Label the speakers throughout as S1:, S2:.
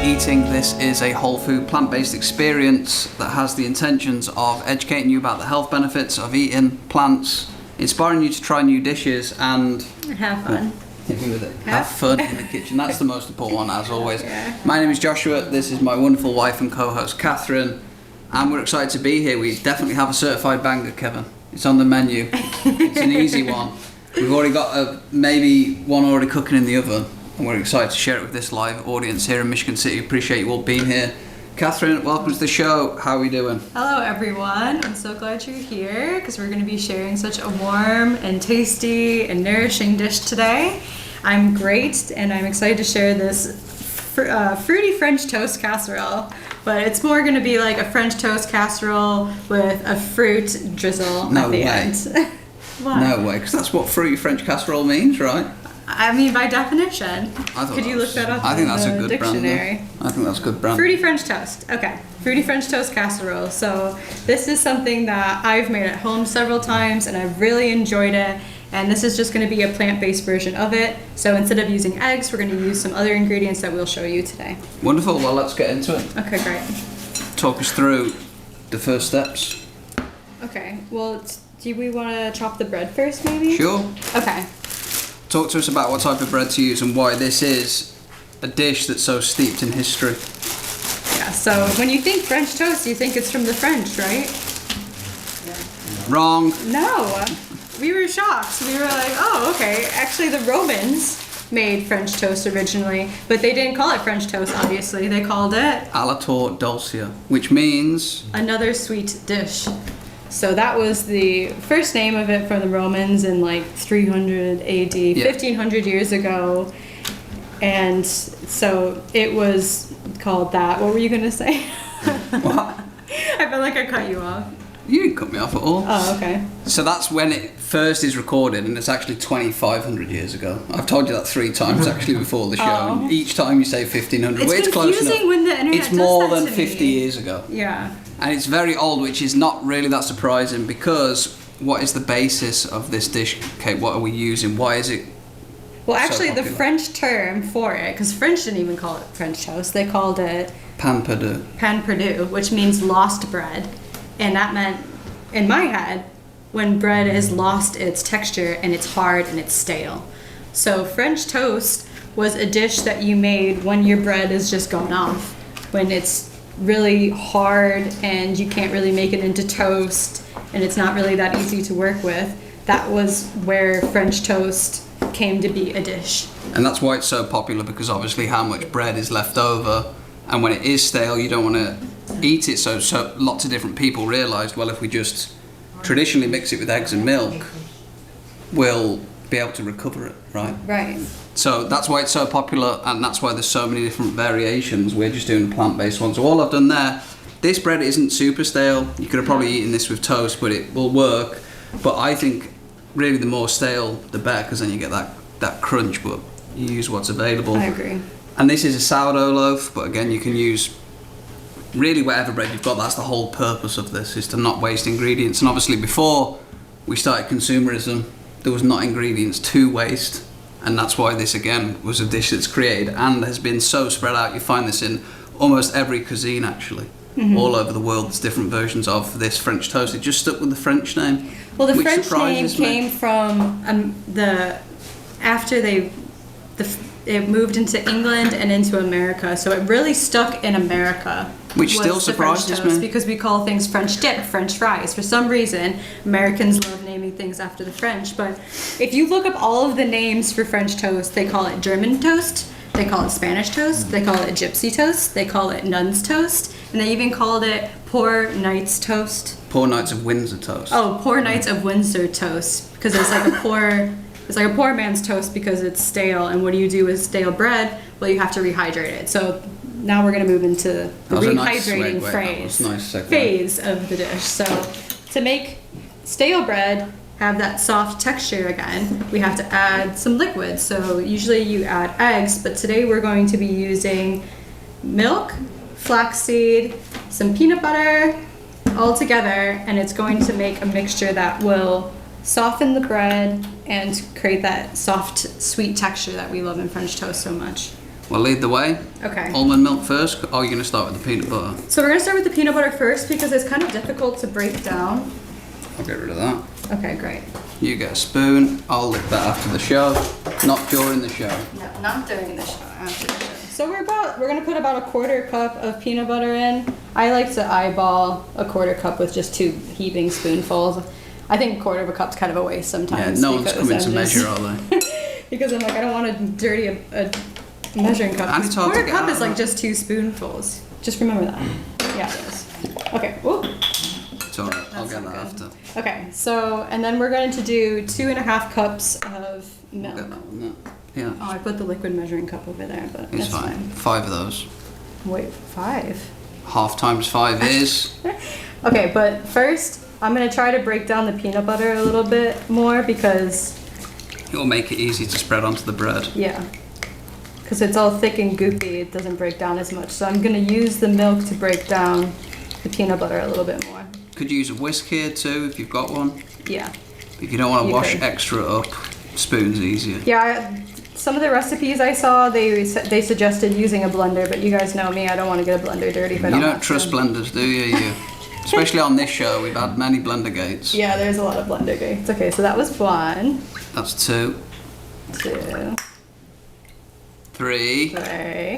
S1: Eating. This is a whole food, plant-based experience that has the intentions of educating you about the health benefits of eating plants, inspiring you to try new dishes, and
S2: have fun.
S1: Hit me with it. Have fun in the kitchen. That's the most important one, as always.
S2: Yeah.
S1: My name is Joshua. This is my wonderful wife and co-host Catherine, and we're excited to be here. We definitely have a certified banger, Kevin. It's on the menu. It's an easy one. We've already got maybe one already cooking in the oven, and we're excited to share it with this live audience here in Michigan City. Appreciate you all being here. Catherine, welcome to the show. How are we doing?
S2: Hello everyone. I'm so glad you're here because we're going to be sharing such a warm and tasty and nourishing dish today. I'm great and I'm excited to share this fruity French toast casserole, but it's more going to be like a French toast casserole with a fruit drizzle at the end. What?
S1: No way, because that's what fruity French casserole means, right?
S2: I mean, by definition.
S1: Could
S2: you look that up?
S1: I think that's a good
S2: dictionary?
S1: Brand. I think that's a good brand.
S2: Fruity French toast. Okay, fruity French toast casserole. So this is something that I've made at home several times, and I've really enjoyed it. And this is just going to be a plant-based version of it. So instead of using eggs, we're going to use some other ingredients that we'll show you today.
S1: Wonderful. Well, let's get into it.
S2: Okay, great.
S1: Talk us through the first steps.
S2: Okay. Well, do we want to chop the bread first, maybe?
S1: Sure.
S2: Okay.
S1: Talk to us about what type of bread to use and why this is a dish that's so steeped in history.
S2: Yeah, so when you think French toast, you think it's from the French, right?
S1: Wrong.
S2: No. We were shocked. We were like, oh, okay. Actually, the Romans made French toast originally, but they didn't call it French toast, obviously. They called it
S1: alla dulcia, which means
S2: another sweet dish. So that was the first name of it from the Romans in like 300 AD, 1500 years ago. And so it was called that. What were you going to say?
S1: What?
S2: I felt like I cut you off.
S1: You didn't cut me off at all.
S2: Oh, okay.
S1: So that's when it first is recorded, and it's actually 2,500 years ago. I've told you that 3 times actually before the show.
S2: Oh.
S1: And each time you say 1,500.
S2: It's
S1: close enough.
S2: confusing when the internet
S1: It's
S2: does
S1: more
S2: that
S1: than
S2: to
S1: 50
S2: me.
S1: years ago.
S2: Yeah.
S1: And it's very old, which is not really that surprising, because what is the basis of this dish, Kate? What are we using? Why is it
S2: Well, actually,
S1: so
S2: the
S1: popular?
S2: French term for it, because French didn't even call it French toast, they called it
S1: pain perdu?
S2: pain perdu, which means lost bread. And that meant, in my head, when bread has lost its texture and it's hard and it's stale. So French toast was a dish that you made when your bread is just gone off, when it's really hard and you can't really make it into toast and it's not really that easy to work with. That was where French toast came to be a dish.
S1: And that's why it's so popular, because obviously how much bread is left over, and when it is stale you don't want to eat it, so lots of different people realised, well, if we just traditionally mix it with eggs and milk, we'll be able to recover it, right?
S2: Right.
S1: So that's why it's so popular, and that's why there's so many different variations. We're just doing a plant-based one. So all I've done there, this bread isn't super stale. You could have probably eaten this with toast, but it will work. But I think really the more stale, the better, because then you get that crunch, but you use what's available.
S2: I agree.
S1: And this is a sourdough loaf, but again, you can use really whatever bread you've got. That's the whole purpose of this, is to not waste ingredients. And obviously before we started consumerism, there was not ingredients to waste. And that's why this, again, was a dish that's created and has been so spread out. You find this in almost every cuisine, actually. Mm-hmm. All over the world, there's different versions of this French toast. It just stuck with the French name.
S2: Well, the French name came from it moved into England and into America, so it really stuck in America.
S1: Which still surprises me.
S2: Because we call things French dip, French fries. For some reason, Americans love naming things after the French, but if you look up all of the names for French toast, they call it German toast, they call it Spanish toast, they call it gypsy toast, they call it nun's toast, and they even called it poor knight's toast.
S1: Poor Knights of Windsor toast.
S2: Oh, poor Knights of Windsor toast, because it's like a poor man's toast because it's stale. And what do you do with stale bread? Well, you have to rehydrate it. So now we're going to move into the rehydrating phase of the dish. So to make stale bread have that soft texture again, we have to add some liquids. So usually you add eggs, but today we're going to be using milk, flaxseed, some peanut butter, all together, and it's going to make a mixture that will soften the bread and create that soft, sweet texture that we love in French toast so much.
S1: Well, lead the way.
S2: Okay.
S1: Almond milk first, or are you going to start with the peanut butter?
S2: So we're gonna start with the peanut butter first because it's kind of difficult to break down.
S1: I'll get rid of that.
S2: Okay, great.
S1: You get a spoon. I'll lick that after the show, not during the show.
S2: No, not during the show. After the show. So we're gonna put about a 1/4 cup of peanut butter in. I like to eyeball a 1/4 cup with just 2 heaping spoonfuls. I think 1/4 cup's kind of a waste sometimes.
S1: Yeah, no one's coming to measure, are they?
S2: Because I'm like, I don't want to dirty a measuring cup.
S1: And it's hard to
S2: 1/4
S1: get
S2: cup
S1: out
S2: is like
S1: of.
S2: just 2 spoonfuls. Just remember that. Yeah, it is. Okay. Whoop.
S1: It's alright, I'll get that
S2: That's
S1: after.
S2: Okay, so, and then we're going to do 2.5 cups of milk.
S1: Get that one, yeah.
S2: Oh, I put the liquid measuring cup over there, but
S1: It's
S2: that's
S1: fine.
S2: fine.
S1: 5 of those.
S2: Wait, 5?
S1: Half times 5 is...
S2: Okay, but first, I'm going to try to break down the peanut butter a little bit more because,
S1: It will make it easy to spread onto the bread.
S2: yeah, because it's all thick and goopy, it doesn't break down as much. So I'm going to use the milk to break down the peanut butter a little bit more.
S1: Could use a whisk here too, if you've got one.
S2: Yeah.
S1: If you don't want to
S2: You
S1: wash
S2: could.
S1: extra up, spoon's easier.
S2: Yeah, some of the recipes I saw, they suggested using a blender, but you guys know me, I don't want to get a blender dirty if I
S1: You
S2: don't
S1: don't
S2: have
S1: trust
S2: to.
S1: blenders, do you? Especially on this show, we've had many blender gates.
S2: Yeah, there's a lot of blender gates. Okay, so that was 1,
S1: That's 2,
S2: 2,
S1: 3,
S2: 3,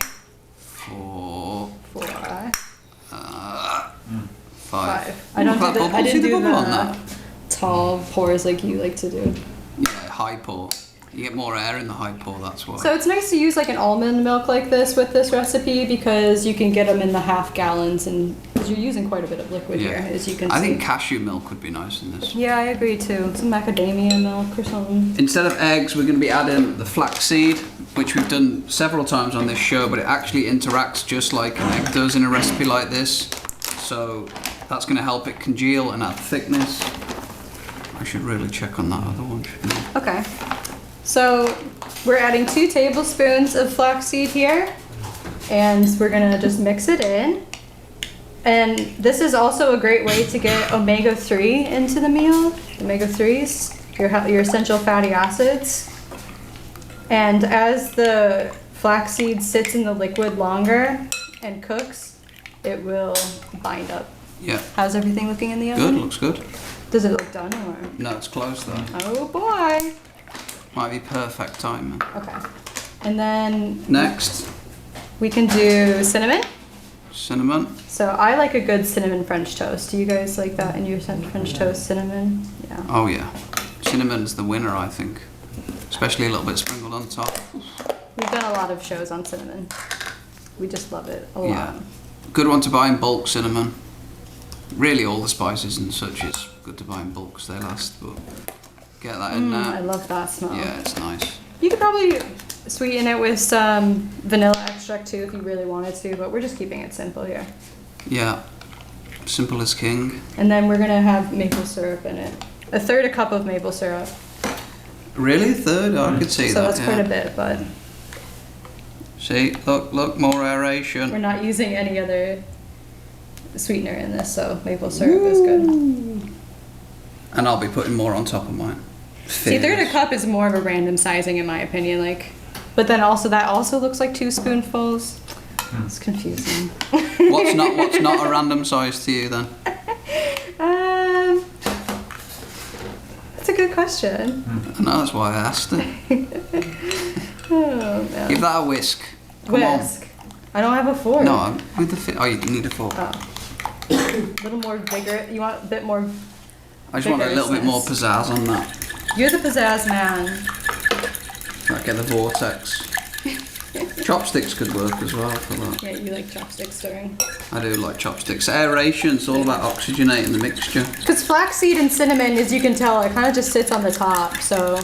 S1: 4,
S2: 4,
S1: 5.
S2: 5. I don't
S1: Look at
S2: do
S1: that
S2: the,
S1: bubble.
S2: I
S1: See
S2: didn't
S1: the
S2: do
S1: bubble on
S2: the
S1: that?
S2: tall pours like you like to do.
S1: Yeah, high pour. You get more air in the high pour, that's why.
S2: So it's nice to use like an almond milk like this with this recipe because you can get them in the half gallons and because you're using quite a bit of liquid here, as you can see.
S1: I think cashew milk would be nice in this.
S2: Yeah, I agree too. Some macadamia milk or something.
S1: Instead of eggs, we're going to be adding the flaxseed, which we've done several times on this show, but it actually interacts just like an egg does in a recipe like this. So that's going to help it congeal and add thickness. I should really check on that other one, shouldn't I?
S2: Okay. So we're adding 2 tablespoons of flaxseed here, and we're gonna just mix it in. And this is also a great way to get omega-3 into the meal. Omega-3s, your essential fatty acids. And as the flaxseed sits in the liquid longer and cooks, it will bind up.
S1: Yeah.
S2: How's everything looking in the
S1: Good,
S2: oven?
S1: looks good.
S2: Does it look done or?
S1: No, it's close though.
S2: Oh boy.
S1: Might be perfect timing.
S2: Okay. And then
S1: Next,
S2: we can do cinnamon.
S1: cinnamon.
S2: So I like a good cinnamon French toast. Do you guys like that in your French toast, cinnamon? Yeah.
S1: Oh yeah. Cinnamon's the winner, I think. Especially a little bit sprinkled on top.
S2: We've done a lot of shows on cinnamon. We just love it a lot.
S1: Yeah. Good one to buy in bulk, cinnamon. Really all the spices and such is good to buy in bulk because they last, but get that in
S2: I
S1: there.
S2: love that smell.
S1: Yeah, it's nice.
S2: You could probably sweeten it with some vanilla extract too if you really wanted to, but we're just keeping it simple here.
S1: Yeah. Simple as king.
S2: And then we're gonna have maple syrup in it. 1/3 cup of maple syrup.
S1: Really? A third? Oh, I could see
S2: So
S1: that.
S2: that's
S1: yeah.
S2: quite a bit, but
S1: See, look, more aeration.
S2: we're not using any other sweetener in this, so maple syrup is good.
S1: And I'll be putting more on top of mine.
S2: See, 1/3 cup is more of a random sizing in my opinion, like, but then also that also looks like 2 spoonfuls. It's confusing.
S1: What's not a random size to you then?
S2: That's a good question.
S1: I know, that's why I asked it.
S2: Oh, man.
S1: Give that a whisk. Come
S2: Whisk. I don't have a fork.
S1: on. No, with the oh, you need a fork.
S2: Oh. A little more vigor. You want a bit more.
S1: I just want a little bit more
S2: vigorousness.
S1: pizzazz on that.
S2: You're the pizzazz man.
S1: Like get the vortex. Chopsticks could work as well for that.
S2: Yeah, you like chopstick stirring.
S1: I do like chopsticks. Aeration, it's all about oxygenating the mixture.
S2: Because flaxseed and cinnamon, as you can tell, it kind of just sits on the top. So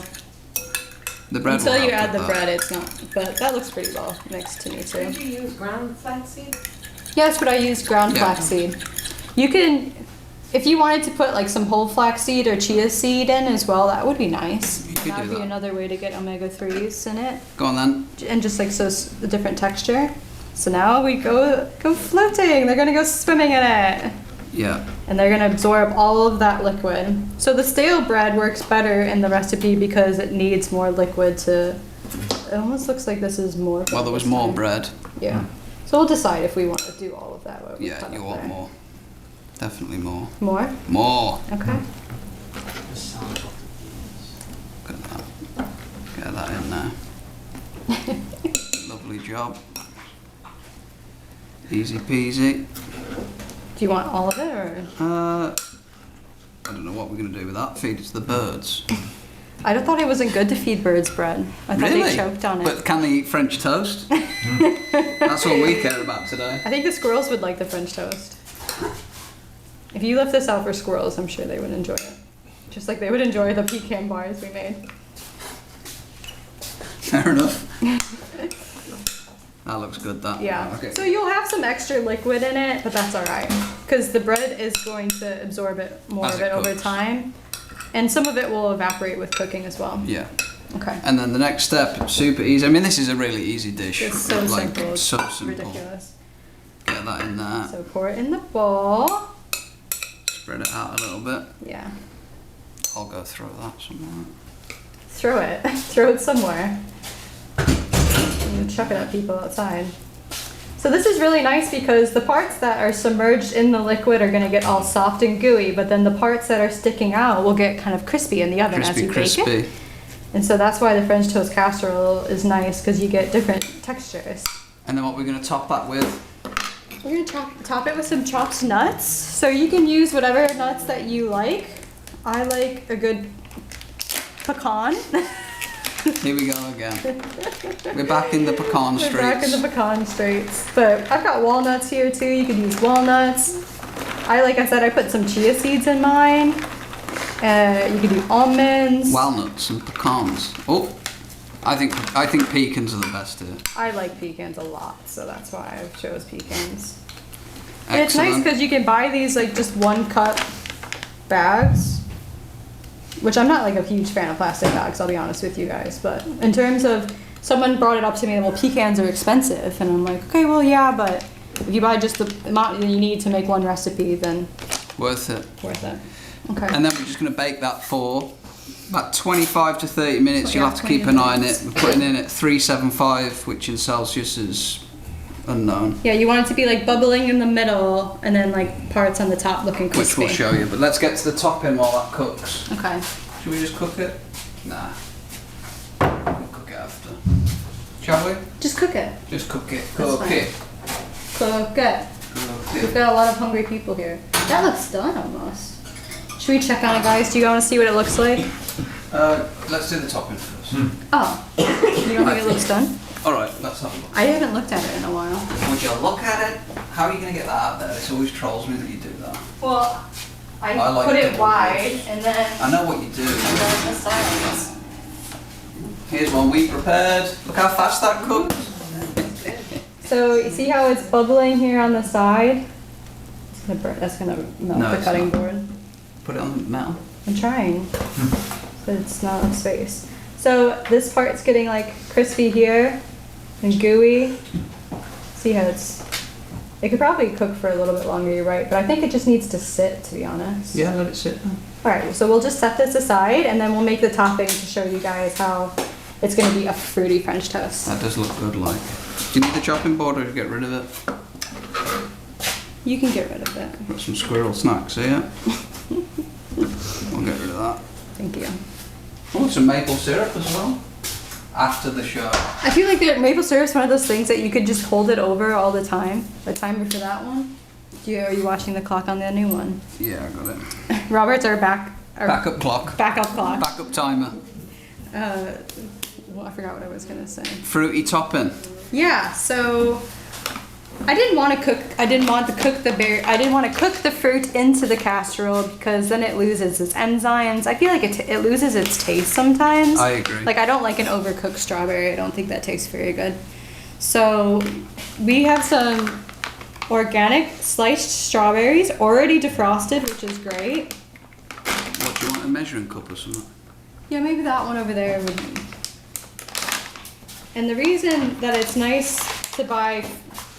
S1: The bread
S2: until
S1: will
S2: you
S1: help
S2: add the
S1: with that.
S2: bread, it's not. But that looks pretty well mixed to me too.
S3: Did you use ground flaxseed?
S2: Yeah, that's what I used, ground
S1: Yeah.
S2: flaxseed. You can, if you wanted to put like some whole flaxseed or chia seed in as well, that would be nice.
S1: You could
S2: That would
S1: do
S2: be
S1: that.
S2: another way to get omega-3s in it.
S1: Go on then.
S2: And just like so a different texture. So now we go floating. They're gonna go swimming in it.
S1: Yeah.
S2: And they're gonna absorb all of that liquid. So the stale bread works better in the recipe because it needs more liquid to It almost looks like this is more.
S1: Well, there was more bread.
S2: Yeah. So we'll decide if we want to do all of that. What we
S1: Yeah,
S2: cut
S1: you
S2: up
S1: want
S2: there.
S1: more. Definitely more.
S2: More?
S1: More.
S2: Okay.
S1: Look at that. Get that in there. Lovely job. Easy peasy.
S2: Do you want all of it or?
S1: I don't know what we're going to do with that. Feed it to the birds.
S2: I thought it wasn't good to feed birds bread. I thought
S1: Really?
S2: they choked on it.
S1: But can they eat French toast? That's all we care about today.
S2: I think the squirrels would like the French toast. If you left this out for squirrels, I'm sure they would enjoy it. Just like they would enjoy the pecan bars we made.
S1: Fair enough. That looks good, that.
S2: Yeah.
S1: Okay.
S2: So you'll have some extra liquid in it, but that's all right. Because the bread is going to absorb it more
S1: As
S2: of
S1: it
S2: it over
S1: cooks.
S2: time. And some of it will evaporate with cooking as well.
S1: Yeah.
S2: Okay.
S1: And then the next step, super easy. I mean, this is a really easy dish.
S2: It's so simple. It's
S1: So simple.
S2: ridiculous.
S1: Get that in there.
S2: So pour it in the bowl.
S1: Spread it out a little bit.
S2: Yeah.
S1: I'll go throw that somewhere.
S2: Throw it. Throw it somewhere. You chuck it at people outside. So this is really nice because the parts that are submerged in the liquid are going to get all soft and gooey, but then the parts that are sticking out will get kind of crispy in the oven as you bake it. And so that's why the French toast casserole is nice because you get different textures.
S1: And then what we're going to top that with?
S2: We're going to top it with some chopped nuts. So you can use whatever nuts that you like. I like a good pecan.
S1: Here we go again. We're back in the pecan streets.
S2: We're back in the pecan streets. But I've got walnuts here too. You could use walnuts. Like I said, I put some chia seeds in mine. You could do almonds.
S1: Walnuts and pecans. Oh, I think pecans are the best here.
S2: I like pecans a lot, so that's why I chose pecans. And it's nice
S1: Excellent.
S2: because you can buy these like just 1 cup bags. Which I'm not like a huge fan of plastic bags, I'll be honest with you guys. But in terms of, someone brought it up to me, well, pecans are expensive. And I'm like, okay, well, yeah, but if you buy just the amount that you need to make 1 recipe, then
S1: Worth it.
S2: worth it. Okay.
S1: And then we're just going to bake that for about 25 to 30 minutes.
S2: So,
S1: You'll
S2: yeah,
S1: have to keep
S2: 20
S1: an eye on
S2: minutes.
S1: it. We're putting in at 375, which in Celsius is unknown.
S2: Yeah, you want it to be like bubbling in the middle and then like parts on the top looking
S1: Which
S2: crispy.
S1: we'll show you. But let's get to the topping while that cooks.
S2: Okay.
S1: Should we just cook it? Nah. We'll cook it after. Shall we?
S2: Just cook it.
S1: Just cook it.
S2: That's
S1: Cook
S2: fine.
S1: it.
S2: Cook it.
S1: Cook
S2: We've
S1: it.
S2: got a lot of hungry people here. That looks done almost. Should we check on it, guys? Do you want to see what it looks like?
S1: Let's do the topping first.
S2: Oh, you don't think it looks done?
S1: Alright, let's have a look.
S2: I haven't looked at it in a while.
S1: Would you look at it? How are you going to get that out there? It always trolls me that you do that.
S2: Well, I
S1: like
S2: put it
S1: double
S2: wide
S1: roast.
S2: and then
S1: I know what you do.
S2: the sides.
S1: Here's one we prepared. Look how fast that cooks.
S2: So you see how it's bubbling here on the side? It's gonna burn. That's gonna melt
S1: No,
S2: the
S1: it's
S2: cutting
S1: not.
S2: board.
S1: Put it on the metal.
S2: I'm trying, but it's not enough space. So this part's getting like crispy here and gooey. See how it could probably cook for a little bit longer, you're right, but I think it just needs to sit, to be honest.
S1: Yeah, let it sit there.
S2: Alright, so we'll just set this aside and then we'll make the topping to show you guys how it's gonna be a fruity French toast.
S1: That does look good, like. Do you need the chopping board or get rid of it?
S2: You can get rid of it.
S1: Got some squirrel snacks here. We'll get rid of that.
S2: Thank you.
S1: Oh, some maple syrup as well. After the show.
S2: I feel like maple syrup's one of those things that you could just hold it over all the time. The timer for that one. Are you watching the clock on the new one?
S1: Yeah, I got it.
S2: Robert's our
S1: Backup clock.
S2: backup clock.
S1: Backup timer.
S2: Well, I forgot what I was gonna say.
S1: Fruity topping.
S2: Yeah, so I didn't want to cook the fruit into the casserole because then it loses its enzymes. I feel like it loses its taste sometimes.
S1: I agree.
S2: Like I don't like an overcooked strawberry. I don't think that tastes very good. So we have some organic sliced strawberries already defrosted, which is great.
S1: What do you want, a measuring cup or something?
S2: Yeah, maybe that one over there would be. And the reason that it's nice to buy,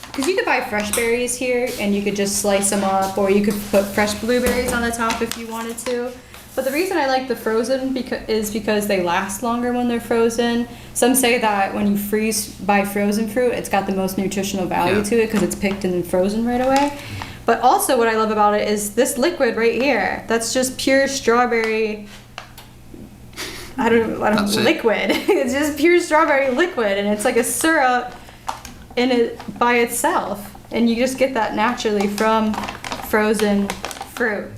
S2: because you could buy fresh berries here and you could just slice them up, or you could put fresh blueberries on the top if you wanted to. But the reason I like the frozen is because they last longer when they're frozen. Some say that when you buy frozen fruit, it's got the most nutritional value to it because it's picked and then frozen right away. But also what I love about it is this liquid right here. That's just pure strawberry. I don't know, liquid. It's just pure strawberry liquid, and it's like a syrup in it by itself. And you just get that naturally from frozen fruit,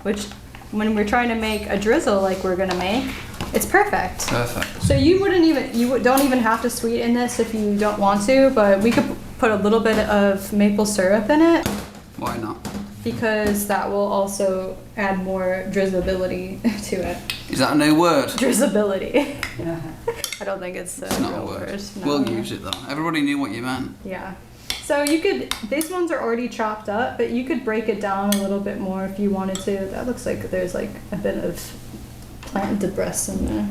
S2: which when we're trying to make a drizzle like we're gonna make, it's perfect.
S1: Perfect.
S2: So you don't even have to sweeten this if you don't want to, but we could put a little bit of maple syrup in it.
S1: Why not?
S2: Because that will also add more drizzability to it.
S1: Is that a new word?
S2: Drizzability. I don't think it's
S1: It's not a
S2: real
S1: word.
S2: No.
S1: We'll use it though. Everybody knew what you meant.
S2: Yeah. So these ones are already chopped up, but you could break it down a little bit more if you wanted to. That looks like there's like a bit of plant debris in there.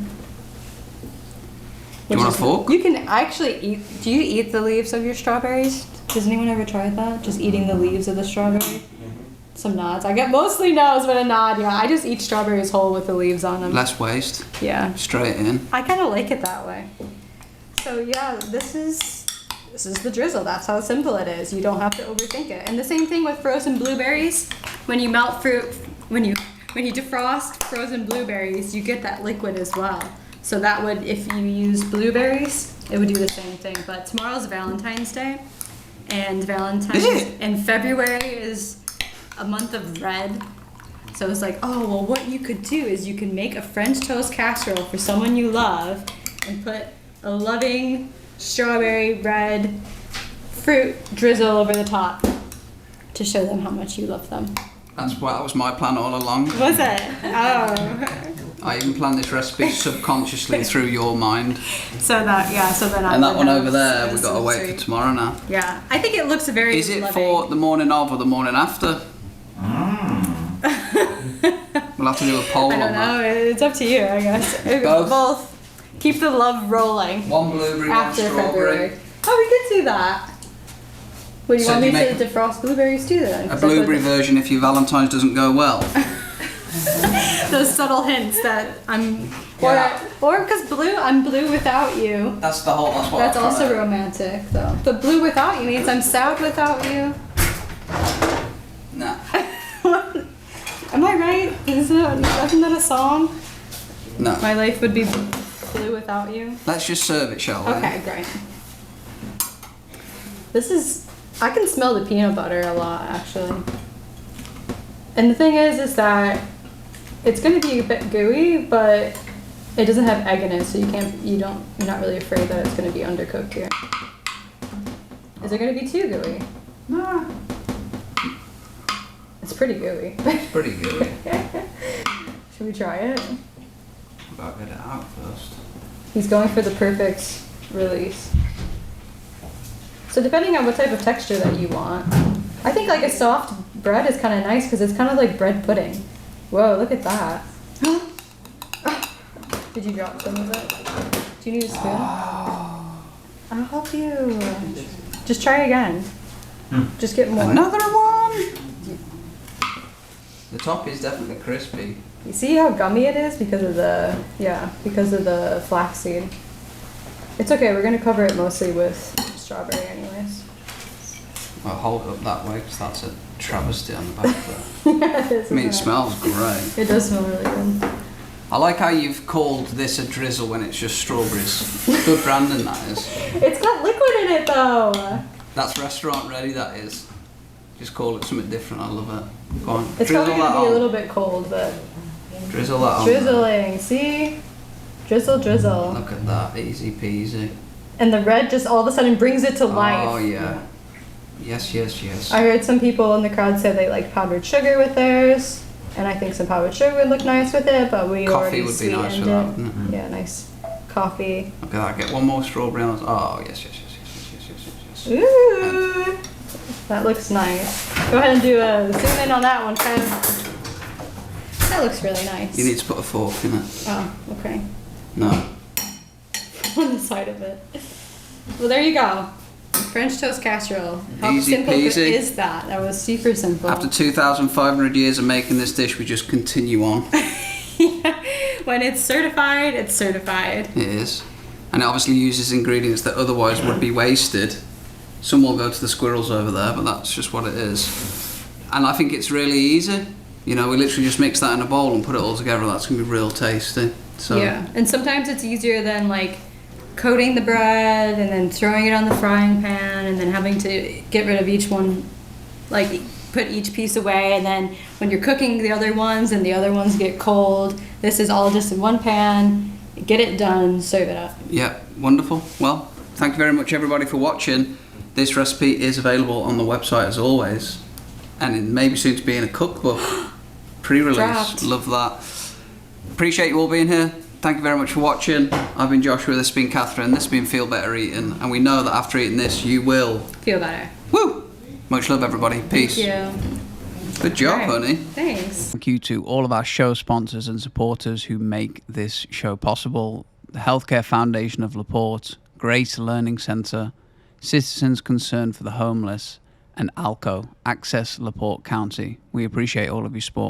S1: Do you want a fork?
S2: You can actually eat. Do you eat the leaves of your strawberries? Has anyone ever tried that? Just eating the leaves of the strawberry? Some nods. I get mostly no's, but a nod. Yeah, I just eat strawberries whole with the leaves on them.
S1: Less waste.
S2: Yeah.
S1: Straight in.
S2: I kind of like it that way. So yeah, this is the drizzle. That's how simple it is. You don't have to overthink it. And the same thing with frozen blueberries. When you melt fruit, when you defrost frozen blueberries, you get that liquid as well. So that would, if you use blueberries, it would do the same thing. But tomorrow's Valentine's Day, and February is a month of red. So it's like, oh, well, what you could do is you can make a French toast casserole for someone you love and put a loving strawberry red fruit drizzle over the top to show them how much you love them.
S1: That was my plan all along.
S2: Was it? Oh.
S1: I even planned this recipe subconsciously through your mind.
S2: So then
S1: and that one over there, we've got to wait for tomorrow now.
S2: Yeah, I think it looks very
S1: Is it
S2: loving.
S1: for the morning of or the morning after? We'll have to do a poll
S2: I
S1: on
S2: don't know.
S1: that.
S2: It's up to you, I guess.
S1: Both.
S2: Keep the love rolling.
S1: One blueberry,
S2: After
S1: one strawberry.
S2: February. Oh, we could do that. Would you
S1: So
S2: want
S1: do
S2: me
S1: you
S2: to
S1: make
S2: defrost blueberries too then?
S1: A blueberry version if your Valentine's doesn't go well.
S2: Those subtle hints that I'm,
S1: Yeah.
S2: or because I'm blue without you.
S1: That's what
S2: That's
S1: I'm
S2: also
S1: trying
S2: romantic though. But blue without you means I'm sad without you.
S1: to... Nah.
S2: Am I right? Isn't that a song?
S1: No.
S2: My life would be blue without you.
S1: Let's just serve it, shall we?
S2: Okay, great. I can smell the peanut butter a lot actually. And the thing is that it's gonna be a bit gooey, but it doesn't have egg in it, so you're not really afraid that it's gonna be undercooked here. Is it gonna be too gooey?
S1: Nah.
S2: It's pretty gooey.
S1: Pretty good.
S2: Should we try it?
S1: I'll get it out first.
S2: He's going for the perfect release. So depending on what type of texture that you want, I think like a soft bread is kind of nice because it's kind of like bread pudding. Whoa, look at that. Did you drop some of it? Do you need a spoon? I'll help you. Just try again. Just get more.
S1: Another one! The top is definitely crispy.
S2: You see how gummy it is because of the flaxseed. It's okay, we're gonna cover it mostly with strawberry anyways.
S1: I'll hold it up that way because that's a travesty on the back there.
S2: Yeah, it is,
S1: I mean, it
S2: isn't
S1: smells great.
S2: It does smell really good.
S1: I like how you've called this a drizzle when it's just strawberries. Good branding, that is.
S2: It's got liquid in it though.
S1: That's restaurant ready, that is. Just call it something different, I love it. Go on,
S2: It's
S1: drizzle
S2: probably
S1: that
S2: gonna be a
S1: on.
S2: little bit cold, but
S1: Drizzle that on.
S2: drizzling, see? Drizzle, drizzle.
S1: Look at that, easy peasy.
S2: And the red just all of a sudden brings it to life.
S1: Oh yeah. Yes, yes, yes.
S2: I heard some people in the crowd say they like powdered sugar with theirs, and I think some powdered sugar would look nice with it, but we
S1: Coffee
S2: already
S1: would be nice
S2: sweetened
S1: with that,
S2: it.
S1: wouldn't it?
S2: Yeah, nice coffee.
S1: Look at that, get one more strawberry on. Oh, yes, yes, yes, yes, yes, yes, yes, yes.
S2: Ooh, that looks nice. Go ahead and do a zoom in on that one, Trev. That looks really nice.
S1: You need to put a fork in it.
S2: Oh, okay.
S1: No.
S2: On the side of it. Well, there you go. French toast casserole. How
S1: Easy
S2: simple
S1: peasy.
S2: is that? That was super simple.
S1: After 2,500 years of making this dish, we just continue on.
S2: When it's certified, it's certified.
S1: It is. And it obviously uses ingredients that otherwise would be wasted. Some will go to the squirrels over there, but that's just what it is. And I think it's really easy. You know, we literally just mix that in a bowl and put it all together. That's going to be real tasty. So
S2: Yeah, and sometimes it's easier than like coating the bread and then throwing it on the frying pan and then having to get rid of each one, like put each piece away, and then when you're cooking the other ones and the other ones get cold, this is all just in one pan. Get it done, serve it up.
S1: Yeah, wonderful. Well, thank you very much everybody for watching. This recipe is available on the website as always, and it may be soon to be in a cookbook pre-release.
S2: Dropped.
S1: Love that. Appreciate you all being here. Thank you very much for watching. I've been Joshua, this has been Catherine, this has been Feel Better Eating, and we know that after eating this you will
S2: Feel better.
S1: woo! Much love everybody. Peace.
S2: Thank you.
S1: Good job,
S2: All right.
S1: honey.
S2: Thanks.
S1: Thank you to all of our show sponsors and supporters who make this show possible. The Healthcare Foundation of LaPorte, Grace Learning Centre, Citizens Concerned for the Homeless, and ALCO, Access LaPorte County. We appreciate all of your support.